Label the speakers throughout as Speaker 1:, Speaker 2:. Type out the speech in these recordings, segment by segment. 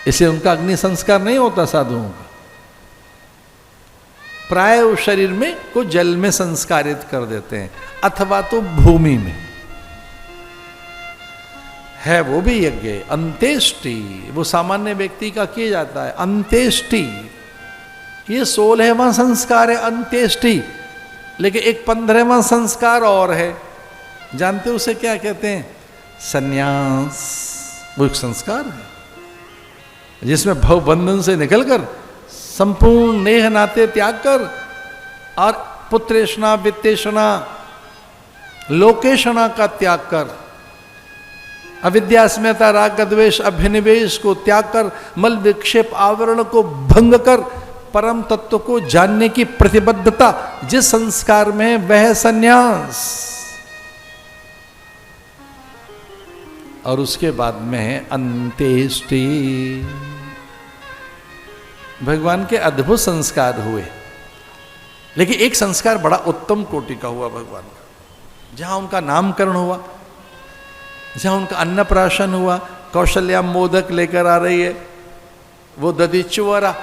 Speaker 1: इसलिए उनका अग्नि संस्कार नहीं होता साधुओं का। प्राय उस शरीर में को जल में संस्कारित कर देते हैं, अथवा तो भूमि में है वो भी यज्ञ। अंत्येष्टि वो सामान्य व्यक्ति का किया जाता है। अंत्येष्टि ये 16वां संस्कार है अंत्येष्टि, लेकिन एक 15वां संस्कार और है। जानते हो उसे क्या कहते हैं? संन्यास। वो एक संस्कार है जिसमें भव बंधन से निकलकर संपूर्ण नेह नाते त्याग कर और पुत्रेषणा वित्तेषणा लोकेषणा का त्याग कर, अविद्या अस्मिता राग द्वेष अभिनिवेश को त्याग कर, मल विक्षेप आवरण को भंग कर, परम तत्व को जानने की प्रतिबद्धता जिस संस्कार में वह संन्यास। और उसके बाद में अंत्येष्टि। भगवान के अद्भुत संस्कार हुए, लेकिन एक संस्कार बड़ा उत्तम कोटि का हुआ भगवान का। जहां उनका नामकरण हुआ, जहां उनका अन्नप्राशन हुआ, कौशल्या मोदक लेकर आ रही है, वो दधिचुवरा,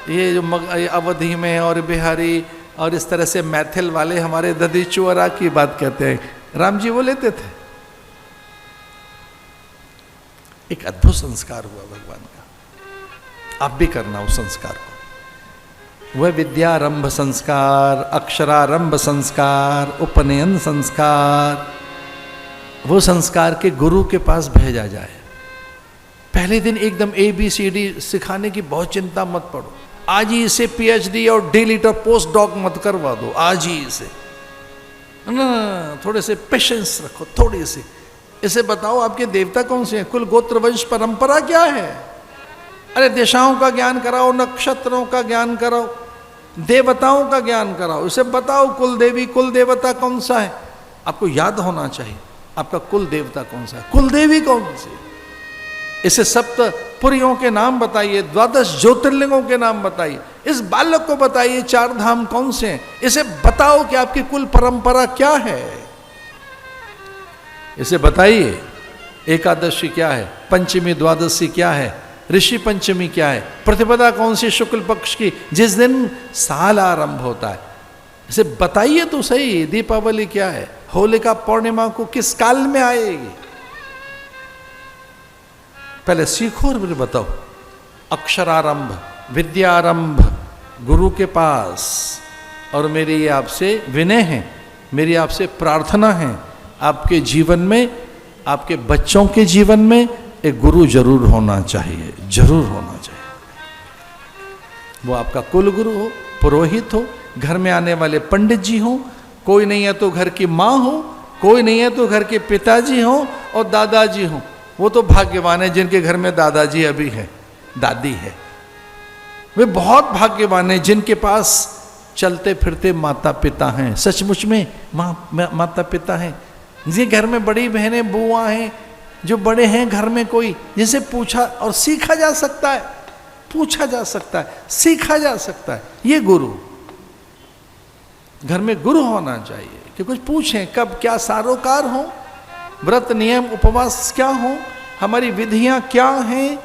Speaker 1: ये जो अवधि में और बिहारी और इस तरह से मैथिल वाले हमारे दधिचुवरा की बात कहते हैं, राम जी वो लेते थे। एक अद्भुत संस्कार हुआ भगवान का, आप भी करना उस संस्कार को। वह विद्यारंभ संस्कार, अक्षरारंभ संस्कार, उपनयन संस्कार, वो संस्कार के गुरु के पास भेजा जाए। पहले दिन एकदम ABCD सिखाने की बहुत चिंता मत पड़ो, आज ही इसे PhD और D.Litt और पोस्ट डॉक मत करवा दो, आज ही इसे ना, थोड़े से पेशेंस रखो, थोड़ी सी इसे बताओ आपके देवता कौन से हैं, कुल गोत्र वंश परंपरा क्या है। अरे दिशाओं का ज्ञान कराओ, नक्षत्रों का ज्ञान कराओ, देवताओं का ज्ञान कराओ, इसे बताओ कुल देवी कुल देवता कौन सा है। आपको याद होना चाहिए आपका कुल देवता कौन सा है, कुल देवी कौन सी। इसे सप्त पुरियों के नाम बताइए, 12 ज्योतिर्लिंगों के नाम बताइए, इस बालक को बताइए 4 धाम कौन से हैं, इसे बताओ कि आपकी कुल परंपरा क्या है, इसे बताइए एकादशी क्या है, पंचमी द्वादशी क्या है, ऋषि पंचमी क्या है, प्रतिपदा कौन सी शुक्ल पक्ष की जिस दिन साल आरंभ होता है, इसे बताइए तो सही। दीपावली क्या है, होलिका पूर्णिमा को किस काल में आएगी, पहले सीखो और फिर बताओ। अक्षरारंभ, विद्यारंभ गुरु के पास। और मेरी ये आपसे विनय है, मेरी आपसे प्रार्थना है, आपके जीवन में, आपके बच्चों के जीवन में एक गुरु जरूर होना चाहिए, जरूर होना चाहिए। वो आपका कुल गुरु हो, पुरोहित हो, घर में आने वाले पंडित जी हो, कोई नहीं है तो घर की माँ हो, कोई नहीं है तो घर के पिताजी हो और दादाजी हो। वो तो भाग्यवान है जिनके घर में दादाजी अभी है, दादी है। वे बहुत भाग्यवान हैं जिनके पास चलते फिरते माता पिता हैं, सचमुच में माता पिता हैं। जिनके घर में बड़ी बहनें बुआ हैं, जो बड़े हैं घर में, कोई जिसे पूछा और सीखा जा सकता है, पूछा जा सकता है, सीखा जा सकता है। ये गुरु, घर में गुरु होना चाहिए कि कुछ पूछें कब क्या सारोकार हो, व्रत नियम उपवास क्या हो, हमारी विधियां क्या हैं,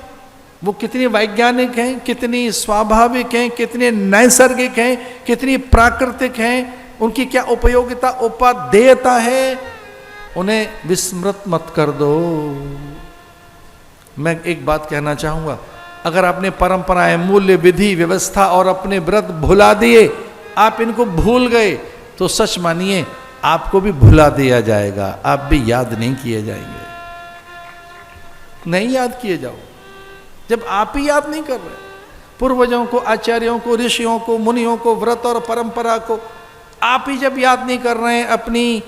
Speaker 1: वो कितनी वैज्ञानिक हैं, कितनी स्वाभाविक हैं, कितनी नैसर्गिक हैं, कितनी प्राकृतिक हैं, उनकी क्या उपयोगिता उपादेयता है, उन्हें विस्मृत मत कर दो। मैं एक बात कहना चाहूँगा, अगर आपने परंपराएं, मूल्य, विधि, व्यवस्था और अपने व्रत भुला दिए, आप इनको भूल गए, तो सच मानिए आपको भी भुला दिया जाएगा, आप भी याद नहीं किए जाएंगे। नहीं याद किए जाओ, जब आप ही याद नहीं कर रहे, पूर्वजों को, आचार्यों को, ऋषियों को, मुनियों को, व्रत और परंपरा को आप ही जब याद नहीं कर रहे हैं, अपनी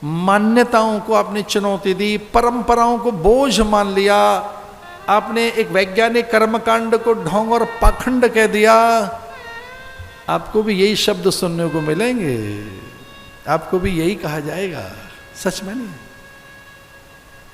Speaker 1: मान्यताओं को आपने चुनौती दी, परंपराओं को बोझ मान लिया, आपने एक वैज्ञानिक कर्मकांड को ढोंग और पाखंड कह दिया, आपको भी यही शब्द सुनने को मिलेंगे, आपको भी यही कहा जाएगा। सच में नहीं।